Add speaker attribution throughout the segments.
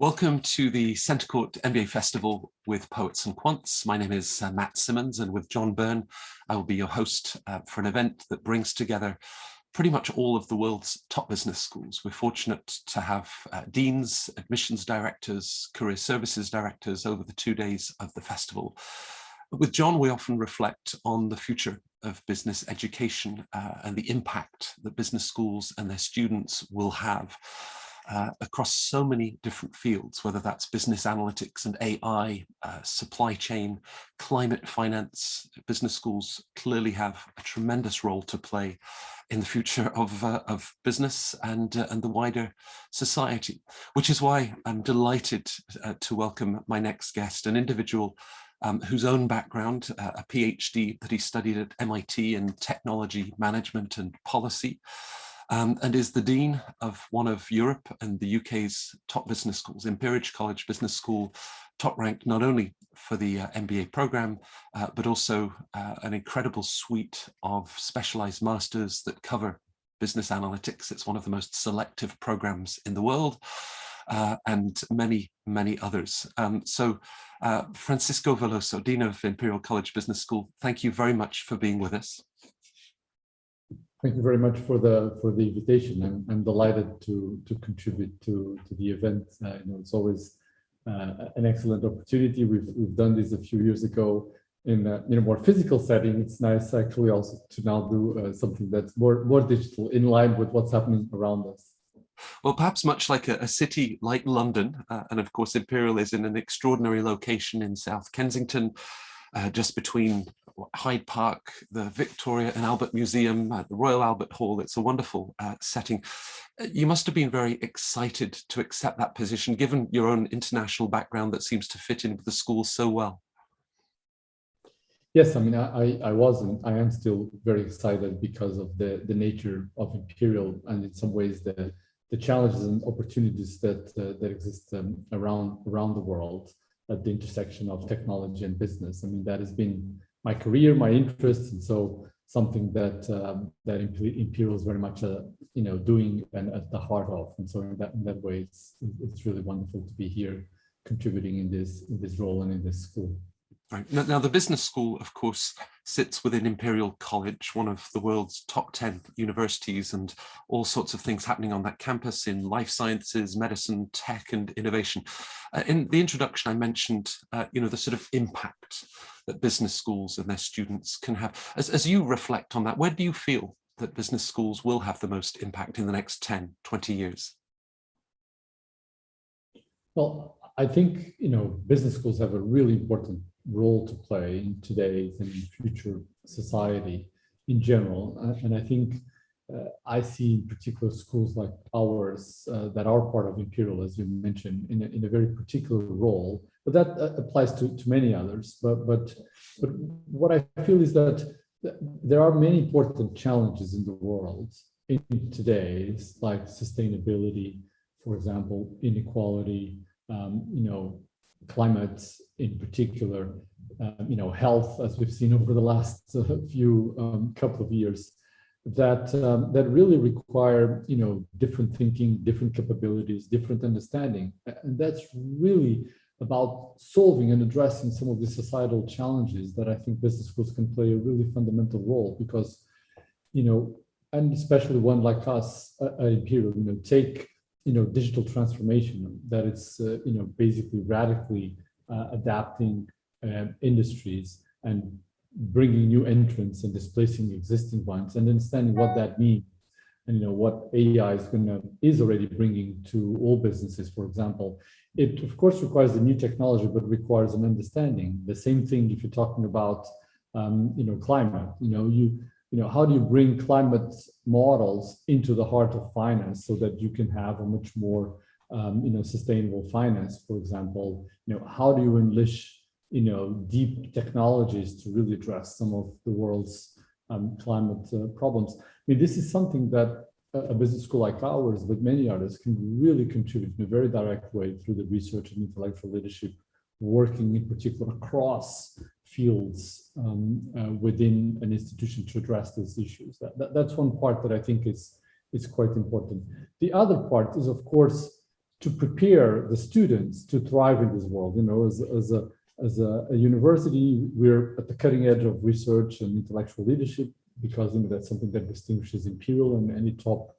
Speaker 1: Welcome to the CentreCourt MBA Festival with Poets and Quants. My name is Matt Symonds, and with John Byrne, I will be your host for an event that brings together pretty much all of the world's top business schools. We're fortunate to have deans, admissions directors, career services directors over the 2 days of the festival. With John, we often reflect on the future of business education and the impact that business schools and their students will have across so many different fields, whether that's business analytics and AI, supply chain, climate finance. Business schools clearly have a tremendous role to play in the future of business and the wider society, which is why I'm delighted to welcome my next guest, an individual whose own background, a PhD that he studied at MIT in technology management and policy, and is the Dean of one of Europe and the UK's top business schools, Imperial College Business School, top ranked not only for the MBA program, but also an incredible suite of specialized masters that cover business analytics. It's one of the most selective programs in the world, and many, many others. Francisco Veloso, Dean of Imperial College Business School, thank you very much for being with us.
Speaker 2: Thank you very much for the invitation. I'm delighted to contribute to the event. It's always an excellent opportunity. We've done this a few years ago in a more physical setting. It's nice actually also to now do something that's more digital, in line with what's happening around us.
Speaker 1: Well, perhaps much like a city like London, and of course Imperial is in an extraordinary location in South Kensington, just between Hyde Park, the Victoria and Albert Museum, the Royal Albert Hall. It's a wonderful setting. You must have been very excited to accept that position, given your own international background that seems to fit in with the school so well.
Speaker 2: Yes, I mean, I wasn't. I am still very excited because of the nature of Imperial, and in some ways the challenges and opportunities that exist around the world at the intersection of technology and business. I mean, that has been my career, my interest, and so something that Imperial is very much doing and at the heart of. And so in that way, it's really wonderful to be here, contributing in this role and in this school.
Speaker 1: Right. Now, the business school, of course, sits within Imperial College, one of the world's top 10 universities, and all sorts of things happening on that campus in life sciences, medicine, tech, and innovation. In the introduction, I mentioned, the sort of impact that business schools and their students can have. As you reflect on that, where do you feel that business schools will have the most impact in the next 10, 20 years?
Speaker 2: Well, I think, business schools have a really important role to play in today's and future society in general. And I think I see in particular schools like ours that are part of Imperial, as you mentioned, in a very particular role, but that applies to many others. But what I feel is that there are many important challenges in the world in today's, like sustainability, for example, inequality, climate in particular, health, as we've seen over the last few couple of years, that really require different thinking, different capabilities, different understanding, and that's really about solving and addressing some of the societal challenges that I think business schools can play a really fundamental role, because and especially one like us at Imperial, take digital transformation, that it's basically radically adapting industries and bringing new entrants and displacing existing ones, and understanding what that means, and what AI is already bringing to all businesses. For example, it of course requires a new technology, but requires an understanding. The same thing if you're talking about climate. How do you bring climate models into the heart of finance so that you can have a much more sustainable finance? For example, how do you unleash deep technologies to really address some of the world's climate problems? I mean, this is something that a business school like ours, but many others, can really contribute in a very direct way through the research and intellectual leadership, working in particular across fields within an institution to address these issues. That's one part that I think is quite important. The other part is, of course, to prepare the students to thrive in this world. You know, as a university, we're at the cutting edge of research and intellectual leadership, because that's something that distinguishes Imperial and any top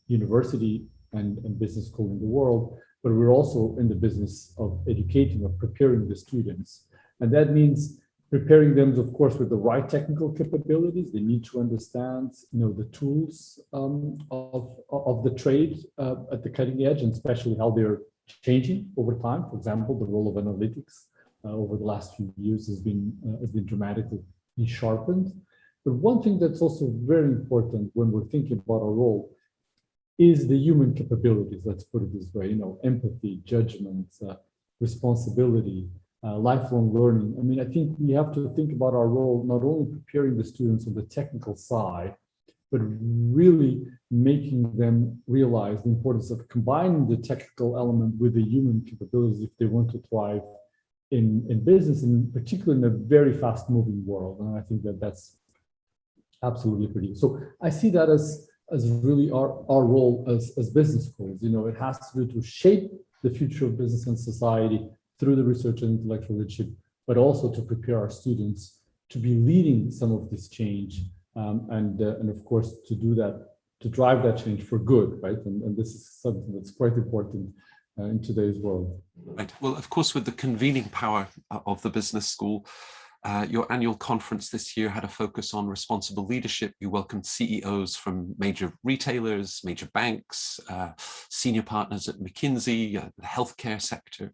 Speaker 2: university and business school in the world. But we're also in the business of educating, of preparing the students. And that means preparing them, of course, with the right technical capabilities. They need to understand, the tools of the trade at the cutting edge, and especially how they're changing over time. For example, the role of analytics over the last few years has been dramatically sharpened. But one thing that's also very important when we're thinking about our role is the human capabilities. Let's put it this way: empathy, judgment, responsibility. Lifelong learning. I mean, I think we have to think about our role not only preparing the students on the technical side, but really making them realize the importance of combining the technical element with the human capabilities if they want to thrive in business, and particularly in a very fast-moving world. And I think that that's absolutely critical. So I see that as really our role as business schools. It has to do to shape the future of business and society through the research and intellectual leadership, but also to prepare our students to be leading some of this change, and of course to do that, to drive that change for good, right? And this is something that's quite important in today's world.
Speaker 1: Right. Well, of course, with the convening power of the business school, your annual conference this year had a focus on responsible leadership. You welcomed CEOs from major retailers, major banks, senior partners at McKinsey, the healthcare sector.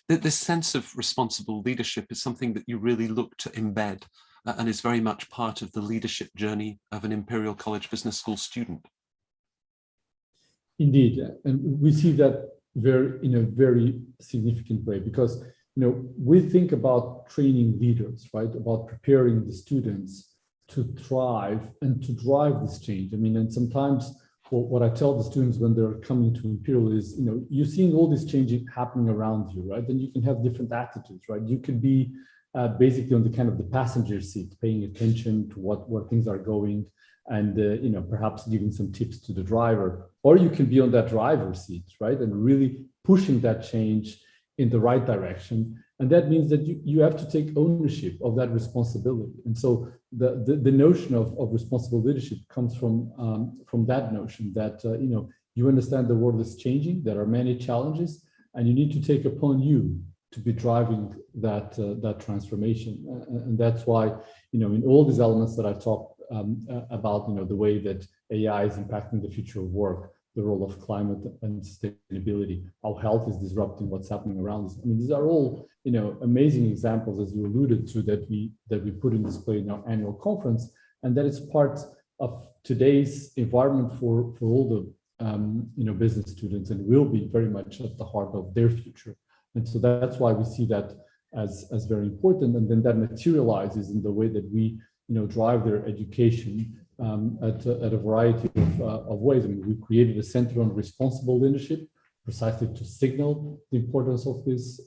Speaker 1: This sense of responsible leadership is something that you really look to embed and is very much part of the leadership journey of an Imperial College Business School student.
Speaker 2: Indeed, and we see that in a very significant way, because we think about training leaders, right? About preparing the students to thrive and to drive this change. I mean, and sometimes what I tell the students when they're coming to Imperial is, you're seeing all this changing happening around you, right? Then you can have different attitudes, right? You could be basically on the kind of the passenger seat, paying attention to where things are going, and perhaps giving some tips to the driver, or you can be on that driver's seat, right? And really pushing that change in the right direction. And that means that you have to take ownership of that responsibility. And so the notion of responsible leadership comes from that notion that you understand the world is changing, there are many challenges, and you need to take upon you to be driving that transformation. And that's why in all these elements that I talked about, the way that AI is impacting the future of work, the role of climate and sustainability, how health is disrupting what's happening around us. I mean, these are all amazing examples, as you alluded to, that we put in display in our annual conference, and that is part of today's environment for all the business students, and will be very much at the heart of their future. And so that's why we see that as very important, and then that materializes in the way that we drive their education at a variety of ways. I mean, we created a center on responsible leadership precisely to signal the importance of this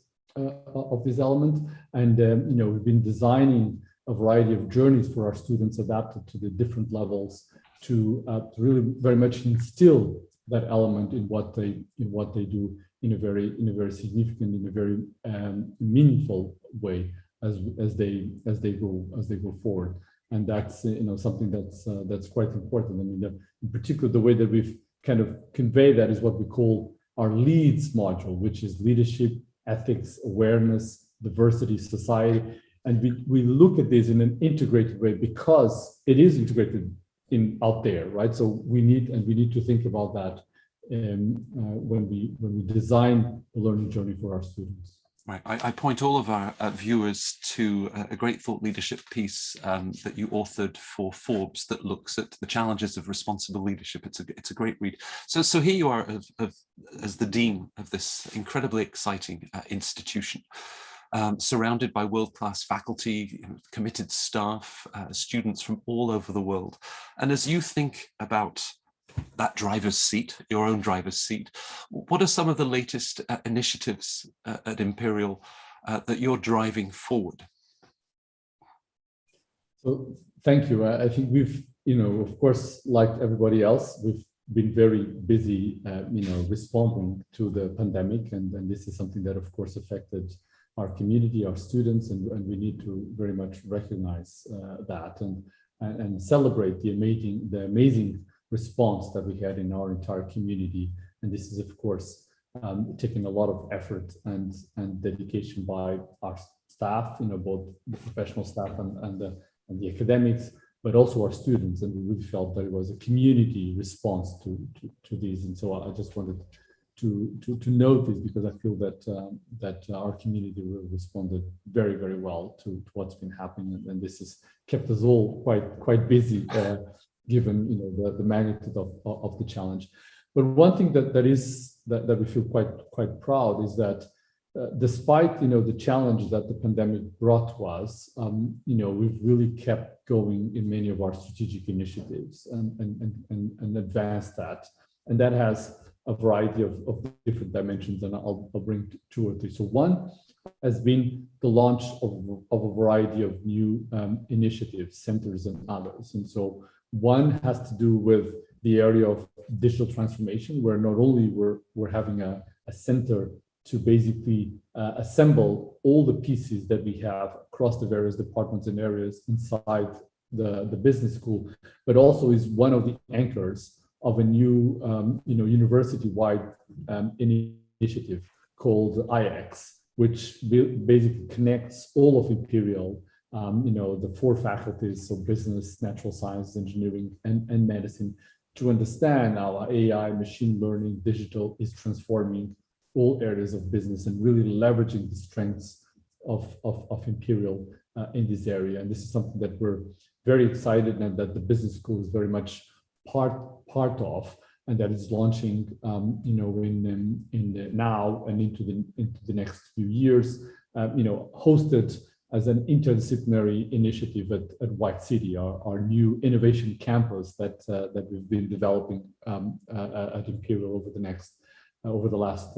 Speaker 2: element, and we've been designing a variety of journeys for our students adapted to the different levels to really very much instill that element in what they do in a very significant, in a very meaningful way as they go forward. And that's something that's quite important. I mean, in particular, the way that we've kind of conveyed that is what we call our leads module, which is leadership, ethics, awareness, diversity, society. And we look at this in an integrated way because it is integrated out there, right? So we need to think about that when we design the learning journey for our students.
Speaker 1: Right. I point all of our viewers to a great thought leadership piece that you authored for Forbes that looks at the challenges of responsible leadership. It's a great read. So here you are as the dean of this incredibly exciting institution, surrounded by world-class faculty, committed staff, students from all over the world. And as you think about that driver's seat, your own driver's seat, what are some of the latest initiatives at Imperial that you're driving forward? So
Speaker 2: thank you. I think we've, of course, like everybody else, we've been very busy, responding to the pandemic, and this is something that, of course, affected our community, our students, and we need to very much recognize that and celebrate the amazing response that we had in our entire community. And this is, of course, taking a lot of effort and dedication by our staff, both the professional staff and the academics, but also our students. And we really felt that it was a community response to these. And so I just wanted to note this, because I feel that our community really responded very, very well to what's been happening, and this has kept us all quite busy, given the magnitude of the challenge. But one thing that we feel quite proud is that despite the challenge that the pandemic brought to us, we've really kept going in many of our strategic initiatives and advanced that, and that has a variety of different dimensions, and I'll bring two or three. So one has been the launch of a variety of new initiatives, centers, and others. And so one has to do with the area of digital transformation, where not only we're having a center to basically assemble all the pieces that we have across the various departments and areas inside the business school, but also is one of the anchors of a new university-wide initiative called IX, which basically connects all of Imperial, the four faculties, so business, natural science, engineering, and medicine, to understand how AI, machine learning, digital is transforming all areas of business and really leveraging the strengths of Imperial in this area. And this is something that we're very excited and that the business school is very much part of, and that is launching, now and into the next few years, hosted as an interdisciplinary initiative at White City, our new innovation campus that we've been developing at Imperial over the last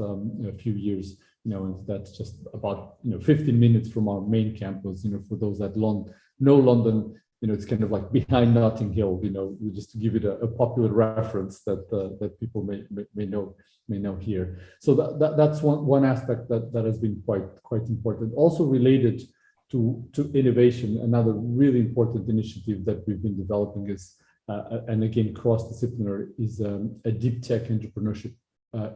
Speaker 2: few years. And that's just about 15 minutes from our main campus. For those that know London, it's kind of like behind Notting Hill. Just to give it a popular reference that people may know here. So that's one aspect that has been quite important. Also related to innovation, another really important initiative that we've been developing is, and again cross-disciplinary, is a deep tech entrepreneurship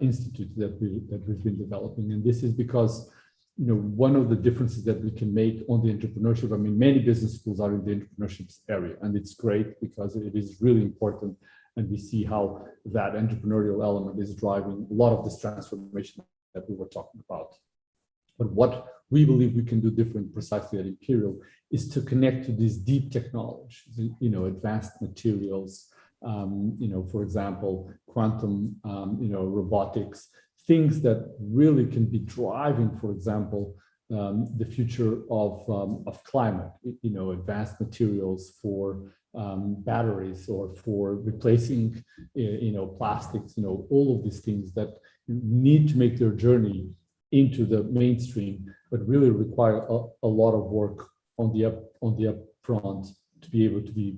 Speaker 2: institute that we've been developing. And this is because one of the differences that we can make on the entrepreneurship, many business schools are in the entrepreneurship area, and it's great because it is really important, and we see how that entrepreneurial element is driving a lot of this transformation that we were talking about. But what we believe we can do different precisely at Imperial is to connect to these deep technologies, advanced materials, for example, quantum, robotics, things that really can be driving, for example, the future of climate, advanced materials for batteries or for replacing, plastics, all of these things that need to make their journey into the mainstream, but really require a lot of work on the upfront to be able to be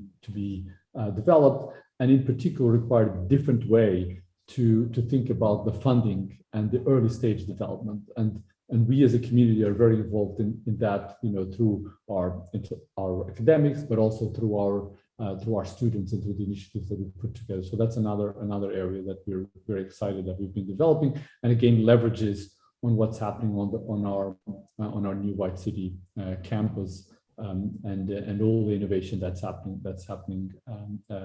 Speaker 2: developed, and in particular require a different way to think about the funding and the early stage development. And we as a community are very involved in that, through our academics, but also through our students and through the initiatives that we put together. So that's another area that we're very excited that we've been developing, and again leverages on what's happening on our new White City campus, and all the innovation that's happening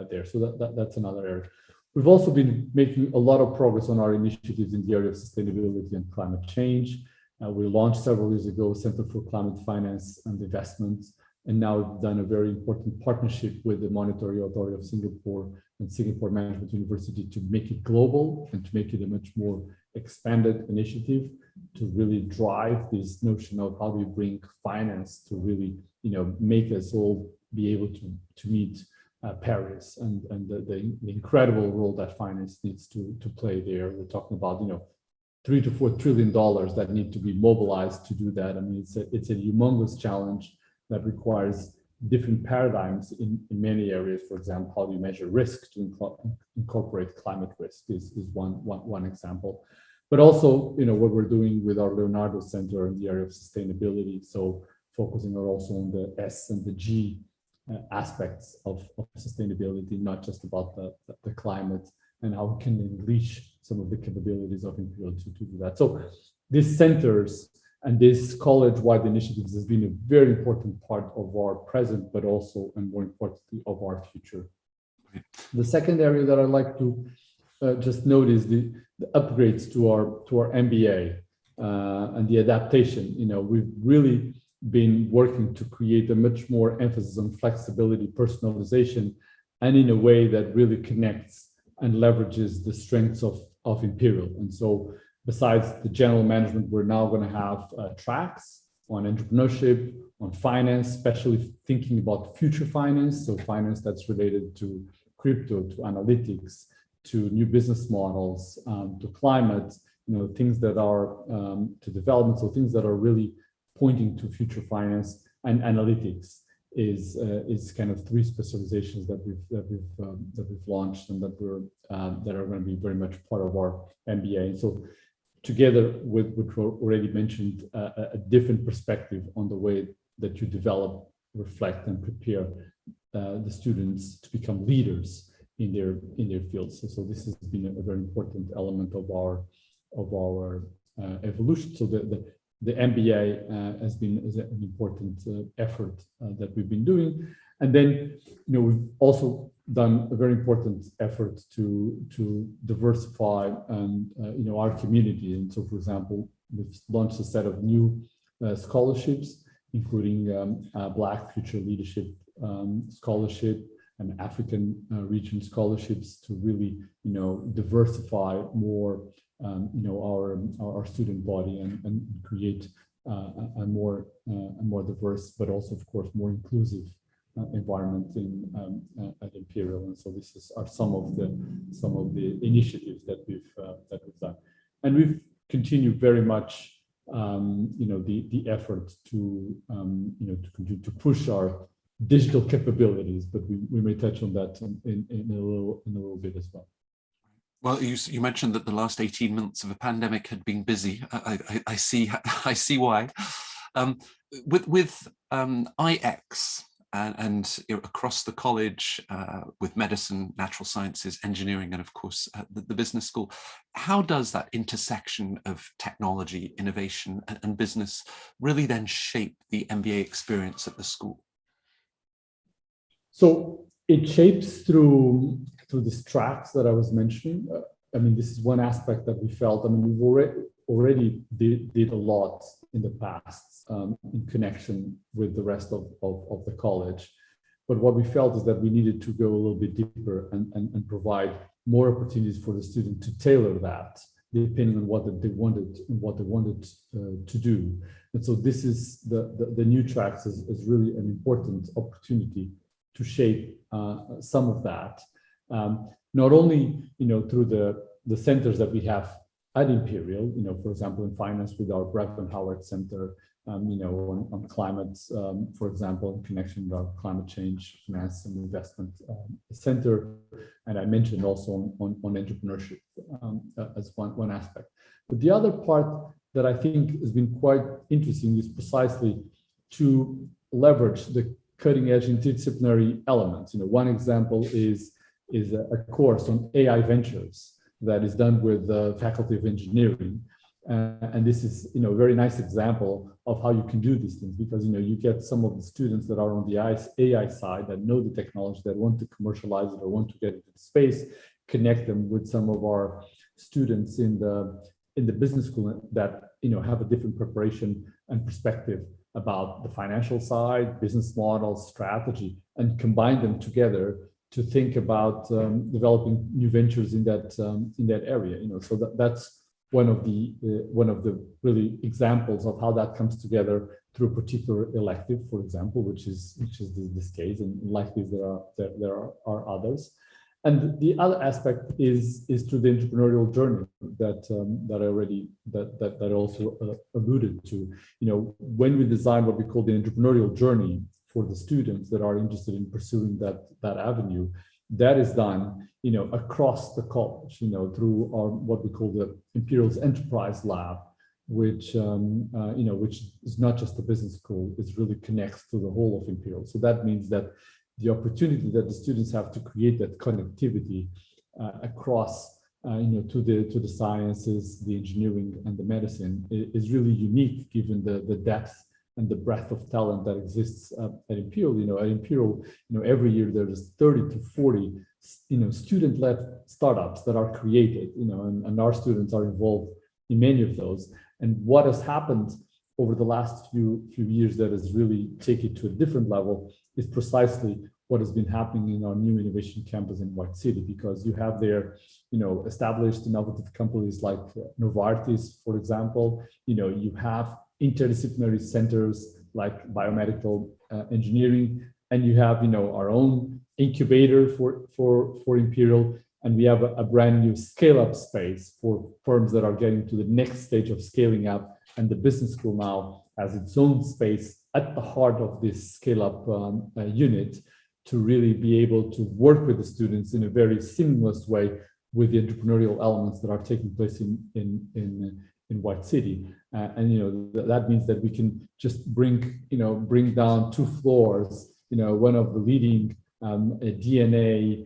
Speaker 2: there. So that's another area. We've also been making a lot of progress on our initiatives in the area of sustainability and climate change. We launched several years ago Center for Climate Finance and Investments, and now we've done a very important partnership with the Monetary Authority of Singapore and Singapore Management University to make it global and to make it a much more expanded initiative to really drive this notion of how do we bring finance to really, make us all be able to meet Paris and the incredible role that finance needs to play there. We're talking about, $3 to $4 trillion that need to be mobilized to do that. It's a humongous challenge that requires different paradigms in many areas. For example, how do you measure risk to incorporate climate risk is one example. But also, what we're doing with our Leonardo Center in the area of sustainability. So focusing also on the S and the G aspects of sustainability, not just about the climate and how we can unleash some of the capabilities of Imperial to do that. So these centers and this college-wide initiatives has been a very important part of our present, but also, and more importantly, of our future. The second area that I'd like to just note is the upgrades to our MBA and the adaptation. We've really been working to create a much more emphasis on flexibility, personalization, and in a way that really connects and leverages the strengths of Imperial. And so besides the general management, we're now going to have tracks on entrepreneurship, on finance, especially thinking about future finance. So finance that's related to crypto, to analytics, to new business models, to climate, things that are to development. So things that are really pointing to future finance, and analytics is kind of three specializations that we've launched and that are going to be very much part of our MBA. And so together with what we already mentioned, a different perspective on the way that you develop, reflect, and prepare the students to become leaders in their fields. So this has been a very important element of our evolution. So the MBA has been an important effort that we've been doing. And then, we've also done a very important effort to diversify our community. And so, for example, we've launched a set of new scholarships, including Black Future Leadership Scholarship and African region scholarships to really, diversify more our student body and create a more diverse, but also, of course, more inclusive environment at Imperial. And so this are some of the initiatives that we've done, and we've continued very much the effort to continue to push our digital capabilities, but we may touch on that in a little bit as well.
Speaker 1: Well, you mentioned that the last 18 months of a pandemic had been busy. I see why. With IX and across the college with medicine, natural sciences, engineering, and of course the business school, how does that intersection of technology, innovation, and business really then shape the MBA experience at the school?
Speaker 2: So it shapes through these tracks that I was mentioning. This is one aspect that we felt. We've already did a lot in the past in connection with the rest of the college. But what we felt is that we needed to go a little bit deeper and provide more opportunities for the student to tailor that, depending on what they wanted and what they wanted to do. And so this is the new tracks is really an important opportunity to shape some of that. Not only through the centers that we have at Imperial, for example, in finance with our Bretton Howard Center, on climate, for example, in connection with our climate change finance and investment center, and I mentioned also on entrepreneurship as one aspect. But the other part that I think has been quite interesting is precisely to leverage the cutting-edge interdisciplinary elements. One example is a course on AI ventures that is done with the Faculty of Engineering. And this is, a very nice example of how you can do these things, because, you get some of the students that are on the AI side that know the technology, that want to commercialize it or want to get into the space, connect them with some of our students in the business school that, have a different preparation and perspective about the financial side, business models, strategy, and combine them together to think about developing new ventures in that area. So that's one of the really examples of how that comes together through a particular elective, for example, which is this case, and like this there are others. And the other aspect is through the entrepreneurial journey that I also alluded to. When we design what we call the entrepreneurial journey for the students that are interested in pursuing that avenue. That is done, across the college, through our what we call the Imperial's Enterprise Lab, which which is not just a business school; it really connects to the whole of Imperial. So that means that the opportunity that the students have to create that connectivity across, to the sciences, the engineering, and the medicine is really unique, given the depth and the breadth of talent that exists at Imperial. At Imperial, every year there's 30 to 40, student-led startups that are created, and our students are involved in many of those. And what has happened over the last few years that has really taken it to a different level is precisely what has been happening in our new innovation campus in White City, because you have there, established innovative companies like Novartis, for example. You have interdisciplinary centers like biomedical engineering, and you have, our own incubator for Imperial, and we have a brand new scale-up space for firms that are getting to the next stage of scaling up. And the business school now has its own space at the heart of this scale-up unit to really be able to work with the students in a very seamless way with the entrepreneurial elements that are taking place in White City. That means that we can just bring down 2 floors, one of the leading DNA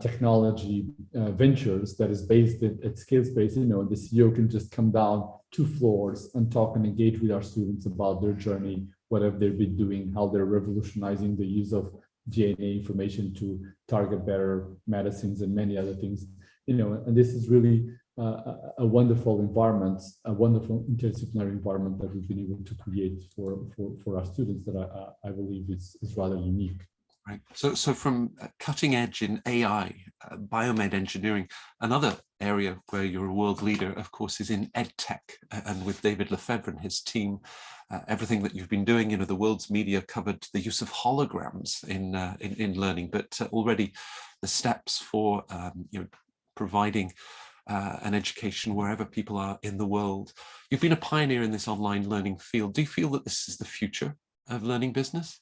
Speaker 2: technology ventures that is based at Scalespace, and the CEO can just come down 2 floors and talk and engage with our students about their journey, what have they been doing, how they're revolutionizing the use of DNA information to target better medicines and many other things. And this is really a wonderful environment, a wonderful interdisciplinary environment that we've been able to create for our students that I believe is rather unique.
Speaker 1: Right. So from cutting edge in AI, biomed engineering, another area where you're a world leader, of course, is in EdTech. And with David Lefebvre and his team, everything that you've been doing, the world's media covered the use of holograms in learning, but already the steps for providing an education wherever people are in the world. You've been a pioneer in this online learning field. Do you feel that this is the future of learning business?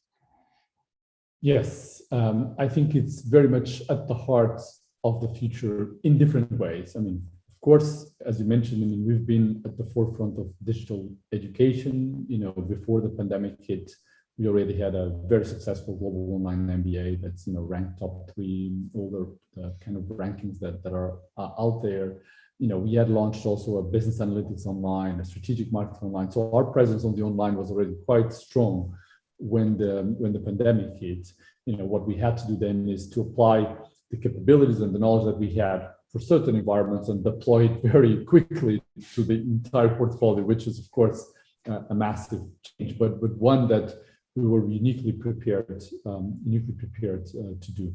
Speaker 2: Yes, I think it's very much at the heart of the future in different ways. Of course, as you mentioned, we've been at the forefront of digital education. Before the pandemic hit, we already had a very successful global online MBA that's ranked top 3 in all the kind of rankings that are out there. We had launched also a business analytics online, a strategic marketing online. So our presence on the online was already quite strong when the pandemic hit. What we had to do then is to apply the capabilities and the knowledge that we had for certain environments and deploy it very quickly to the entire portfolio, which is of course a massive change, but one that we were uniquely prepared to do.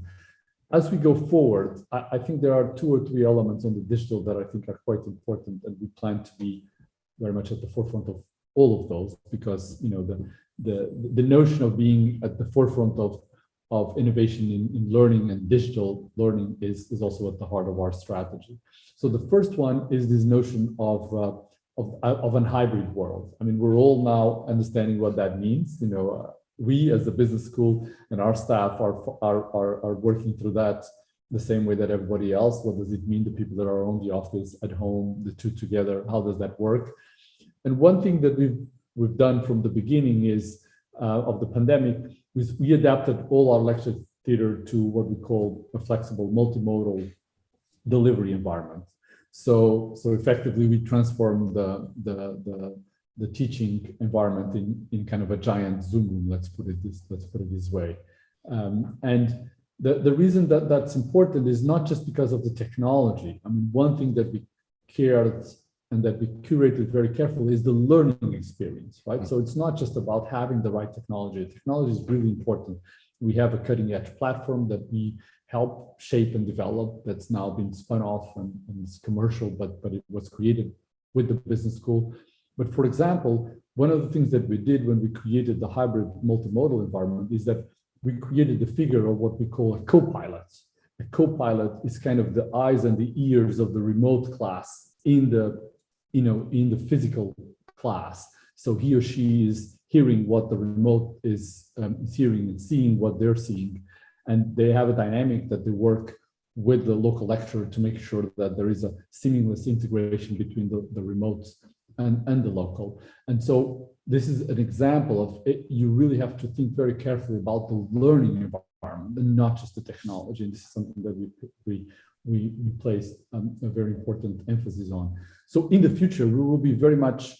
Speaker 2: As we go forward, I think there are 2 or 3 elements on the digital that I think are quite important, and we plan to be very much at the forefront of all of those, because the notion of being at the forefront of innovation in learning and digital learning is also at the heart of our strategy. So the first one is this notion of an hybrid world. We're all now understanding what that means. We as a business school and our staff are working through that the same way that everybody else. What does it mean to people that are on the office, at home, the 2 together? How does that work? And one thing that we've done from the beginning is of the pandemic, we adapted all our lecture theater to what we call a flexible multimodal delivery environment. So effectively, we transformed the teaching environment in kind of a giant Zoom room. Let's put it this way. And the reason that that's important is not just because of the technology. One thing that we cared and that we curated very carefully is the learning experience, right? So it's not just about having the right technology. Technology is really important. We have a cutting edge platform that we help shape and develop that's now been spun off and it's commercial, but it was created with the business school. But for example, one of the things that we did when we created the hybrid multimodal environment is that we created the figure of what we call a co-pilot. A co-pilot is kind of the eyes and the ears of the remote class in the physical class. So he or she is hearing what the remote is hearing and seeing what they're seeing. And they have a dynamic that they work with the local lecturer to make sure that there is a seamless integration between the remotes and the local. And so this is an example of it. You really have to think very carefully about the learning environment and not just the technology. And this is something that we placed a very important emphasis on. So in the future, we will be very much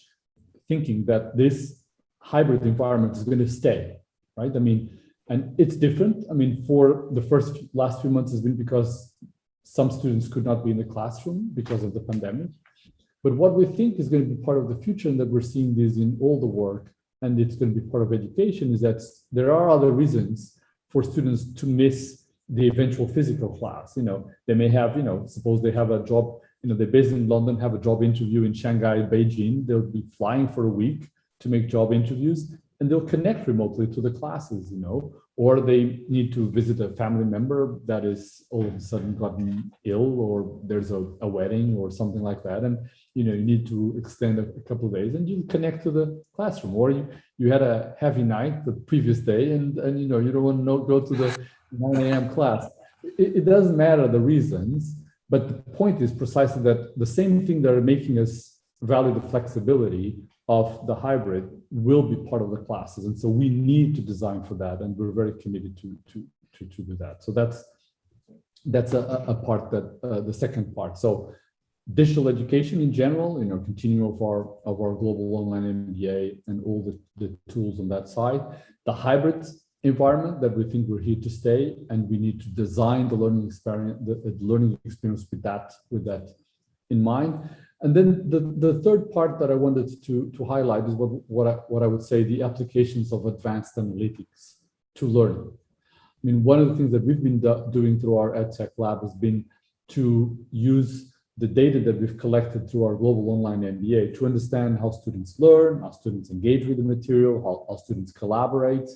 Speaker 2: thinking that this hybrid environment is going to stay, right? I mean, and it's different. I mean, for the last few months has been because some students could not be in the classroom because of the pandemic. But what we think is going to be part of the future, and that we're seeing this in all the work, and it's going to be part of education, is that there are other reasons for students to miss the eventual physical class. You know, they may have, you know, suppose they have a job, you know, they're based in London, have a job interview in Shanghai, Beijing, they'll be flying for a week to make job interviews, and they'll connect remotely to the classes, you know, or they need to visit a family member that is all of a sudden gotten ill, or there's a wedding or something like that. And, you know, you need to extend a couple of days and you connect to the classroom, or you had a heavy night the previous day and you know, you don't want to go to the 9 a.m. class. It doesn't matter the reasons, but the point is precisely that the same thing that are making us value the flexibility of the hybrid will be part of the classes. And so we need to design for that. And we're very committed to do that. So that's a part that the second part. So digital education in general, you know, continuing of our global online MBA and all the tools on that side, the hybrid environment that we think we're here to stay, and we need to design the learning experience, the learning experience with that in mind. And then the third part that I wanted to highlight is what I would say the applications of advanced analytics to learning. I mean, one of the things that we've been doing through our EdTech lab has been to use the data that we've collected through our global online MBA to understand how students learn, how students engage with the material, how students collaborate,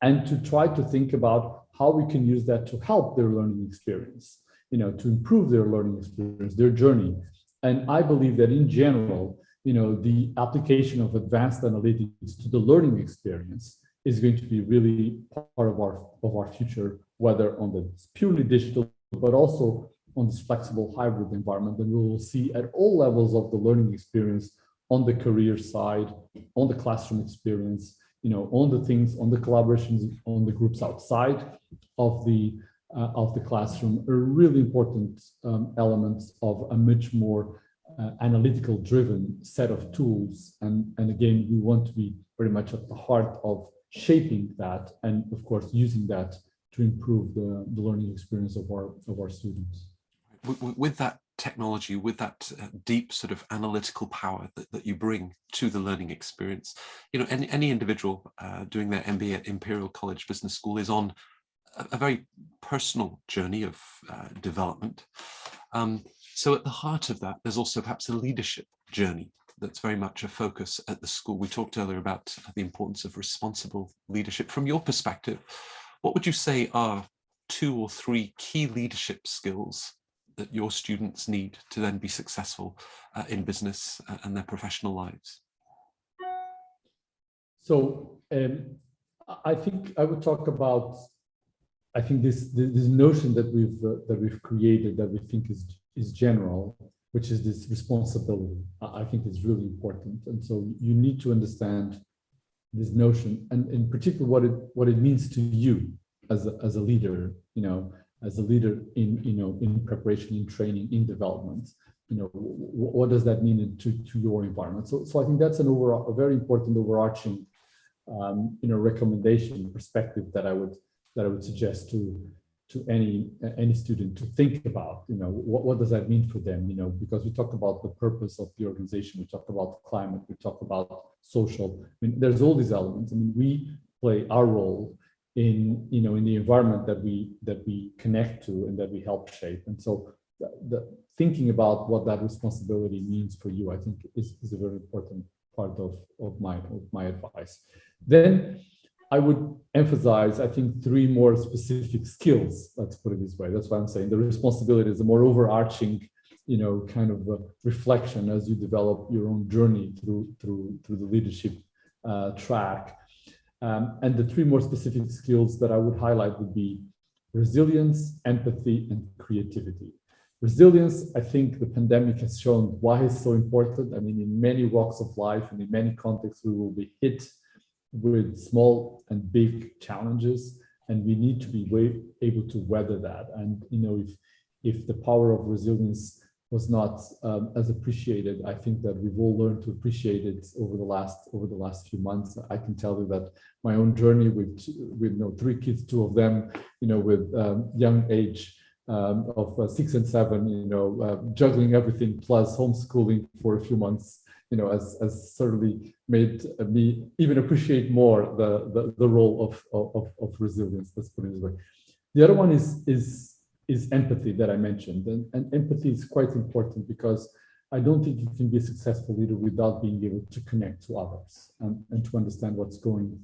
Speaker 2: and to try to think about how we can use that to help their learning experience, you know, to improve their learning experience, their journey. And I believe that in general, you know, the application of advanced analytics to the learning experience is going to be really part of our future, whether on the purely digital, but also on this flexible hybrid environment. And we will see at all levels of the learning experience, on the career side, on the classroom experience, you know, on the things, on the collaborations, on the groups outside of the classroom, are really important elements of a much more analytical driven set of tools. And again, we want to be very much at the heart of shaping that, and of course, using that to improve the learning experience of our students.
Speaker 1: With that technology, with that deep sort of analytical power that you bring to the learning experience, you know, any individual doing their MBA at Imperial College Business School is on a very personal journey of development. So at the heart of that, there's also perhaps a leadership journey that's very much a focus at the school. We talked earlier about the importance of responsible leadership. From your perspective, what would you say are 2 or 3 key leadership skills that your students need to then be successful in business and their professional lives?
Speaker 2: So I think I would talk about, I think this notion that we've created that we think is general, which is this responsibility. I think is really important, and so you need to understand this notion, and in particular what it means to you as a leader, you know, as a leader in preparation, in training, in development. You know, what does that mean to your environment? So I think that's a very important overarching recommendation perspective that I would suggest to any student to think about. You know, what does that mean for them? You know, because we talk about the purpose of the organization, we talk about climate, we talk about social. I mean, there's all these elements. I mean, we play our role in the environment that we connect to and that we help shape. And so the thinking about what that responsibility means for you, I think is a very important part of my advice. Then I would emphasize, I think, 3 more specific skills. Let's put it this way. That's why I'm saying the responsibility is a more overarching, you know, kind of a reflection as you develop your own journey through the leadership track. And the three more specific skills that I would highlight would be resilience, empathy, and creativity. Resilience, I think the pandemic has shown why it's so important. I mean, in many walks of life and in many contexts, we will be hit with small and big challenges, and we need to be able to weather that. And if the power of resilience was not as appreciated, I think that we've all learned to appreciate it over the last few months. I can tell you that my own journey with three kids, two of them, with young age of 6 and 7, juggling everything plus homeschooling for a few months, has certainly made me even appreciate more the role of resilience. Let's put it this way. The other one is empathy that I mentioned, and empathy is quite important because I don't think you can be a successful leader without being able to connect to others and to understand what's going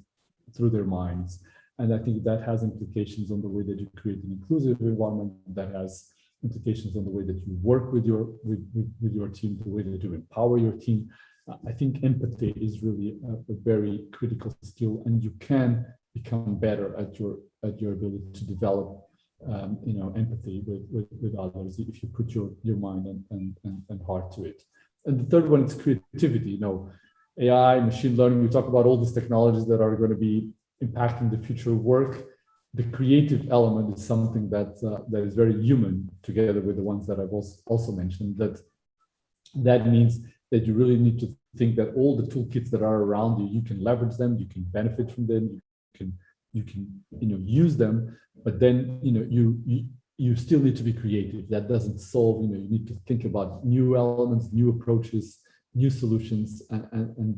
Speaker 2: through their minds. And I think that has implications on the way that you create an inclusive environment, that has implications on the way that you work with your team, the way that you empower your team. I think empathy is really a very critical skill, and you can become better at your ability to develop empathy with others if you put your mind and heart to it. And the third one is creativity. AI, machine learning, we talk about all these technologies that are going to be impacting the future of work. The creative element is something that is very human, together with the ones that I've also mentioned. That means that you really need to think that all the toolkits that are around you, you can leverage them, you can benefit from them, you can use them, but then you still need to be creative. That doesn't solve. You need to think about new elements, new approaches, new solutions, and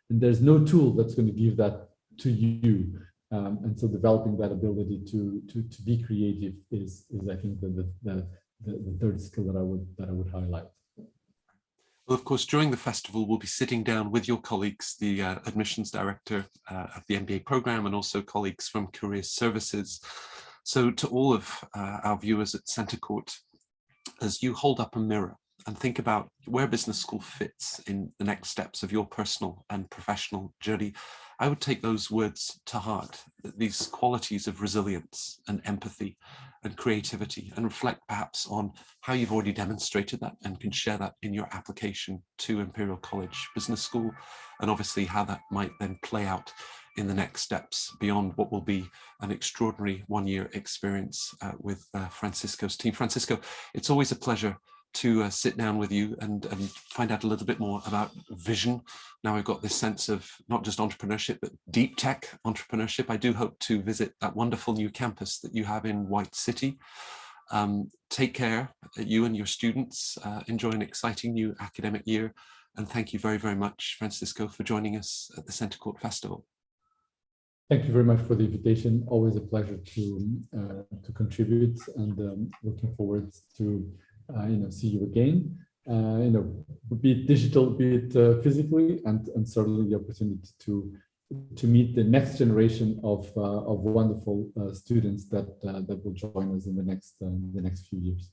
Speaker 2: there's no tool that's going to give that to you. And so developing that ability to be creative is I think the third skill that I would highlight.
Speaker 1: Well, of course, during the festival, we'll be sitting down with your colleagues, the admissions director of the MBA program, and also colleagues from career services. So to all of our viewers at CentreCourt, as you hold up a mirror and think about where business school fits in the next steps of your personal and professional journey, I would take those words to heart, these qualities of resilience and empathy and creativity, and reflect perhaps on how you've already demonstrated that and can share that in your application to Imperial College Business School, and obviously how that might then play out in the next steps beyond what will be an extraordinary one-year experience with Francisco's team. Francisco, it's always a pleasure to sit down with you and find out a little bit more about vision. Now I've got this sense of not just entrepreneurship, but deep tech entrepreneurship. I do hope to visit that wonderful new campus that you have in White City. Take care, you and your students. Enjoy an exciting new academic year. And thank you very, very much, Francisco, for joining us at the CentreCourt Festival.
Speaker 2: Thank you very much for the invitation. Always a pleasure to contribute, and looking forward to see you again. Be it digital, be it physically, and certainly the opportunity to meet the next generation of wonderful students that will join us in the next few years.